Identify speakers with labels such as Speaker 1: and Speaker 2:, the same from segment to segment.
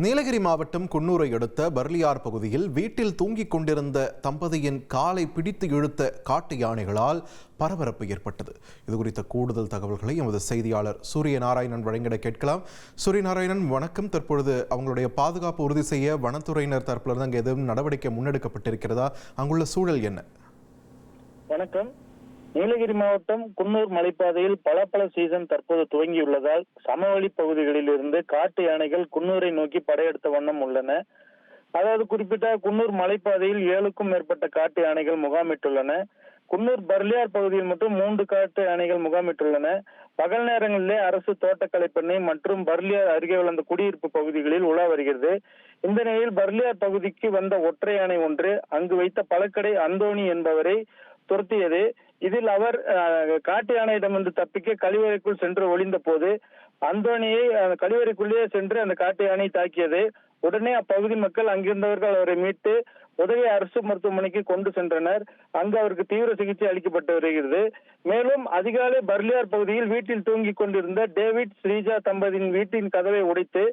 Speaker 1: நீலகிரி மாவட்டம் குன்னூரை அடுத்த பர்லியார் பகுதியில் வீட்டில் தூங்கிக் கொண்டிருந்த தம்பதியின் காலை பிடித்து இழுத்த காட்டு யானைகளால் பரபரப்பு ஏற்பட்டது. இதுகுறித்த கூடுதல் தகவல்களை எமது செய்தியாளர் சூரியநாராயணன் வழங்கிட கேட்கலாம். சூரியநாராயணன், வணக்கம். தற்பொழுது அவங்களுடைய பாதுகாப்பு உறுதி செய்ய வனத்துறையினர் தரப்பிலிருந்து அங்கே எதுவும் நடவடிக்கை முன்னெடுக்கப்பட்டிருக்கிறதா? அங்குள்ள சூழல் என்ன?
Speaker 2: வணக்கம். நீலகிரி மாவட்டம் குன்னூர் மலைப்பாதையில் பல சீசன் தற்போது துவங்கியுள்ளதால் சமவெளி பகுதிகளில் இருந்து காட்டு யானைகள் குன்னூரை நோக்கி படையெடுத்த வண்ணம் உள்ளன. அதாவது குறிப்பிட்ட குன்னூர் மலைப்பாதையில் 7க்கும் மேற்பட்ட காட்டு யானைகள் முகாமிட்டுள்ளன. குன்னூர் பர்லியார் பகுதியில் மட்டும் 3 காட்டு யானைகள் முகாமிட்டுள்ளன. பகல் நேரங்களிலே அரசு தோட்டக்கலை பண்ணை மற்றும் பர்லியார் அருகே உள்ள குடியிருப்பு பகுதிகளில் உலா வருகிறது. இந்த நிலையில் பர்லியார் பகுதிக்கு வந்த ஒற்றை யானை ஒன்று அங்கு வைத்த பழக்கடை அந்தோணி என்பவரை துரத்தியது. இதில் அவர் காட்டு யானையிடமிருந்து தப்பிக்க கழிவறைக்குள் சென்று ஒளிந்த போது அந்தோணியை கழிவறைக்குள்ளேயே சென்று அந்த காட்டு யானை தாக்கியது. உடனே அப்பகுதி மக்கள் அங்கிருந்தவர்கள் அவரை மீட்டு உதவி அரசு மருத்துவமனைக்கு கொண்டு சென்றனர். அங்கு அவருக்கு தீவிர சிகிச்சை அளிக்கப்பட்டு வருகிறது. மேலும் அதிகாலை பர்லியார் பகுதியில் வீட்டில் தூங்கிக் கொண்டிருந்த டேவிட் ஸ்ரீஜா தம்பதியின் வீட்டின் கதவை உடைத்து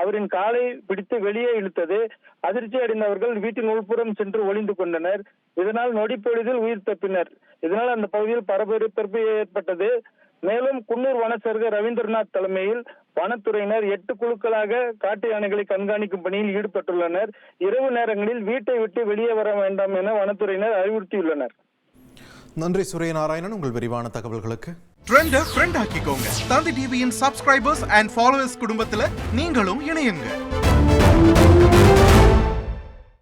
Speaker 2: அவரின் காலை பிடித்து வெளியே இழுத்தது. அதிர்ச்சி அடைந்தவர்கள் வீட்டின் உள்புறம் சென்று ஒளிந்து கொண்டனர். இதனால் நொடிப்பொழுதில் உயிர் தப்பினர். இதனால் அந்த பகுதியில் பரபரப்பு ஏற்பட்டது. மேலும் குன்னூர் வனச்சரகர் ரவீந்திரநாத் தலைமையில் வனத்துறையினர் 8 குழுக்களாக காட்டு யானைகளை கண்காணிக்கும் பணியில் ஈடுபட்டுள்ளனர். இரவு நேரங்களில் வீட்டை விட்டு வெளியே வர வேண்டாம் என வனத்துறையினர் அறிவுறுத்தியுள்ளனர்.
Speaker 1: நன்றி சூரியநாராயணன், உங்கள் விரிவான தகவல்களுக்கு.
Speaker 3: ட்ரெண்ட ஃப்ரெண்ட் ஆக்கிக்கோங்க. தந்தி டிவியின் சப்ஸ்கிரைபர்ஸ் அண்ட் ஃபாலோவர்ஸ் குடும்பத்துல நீங்களும் இணையுங்க.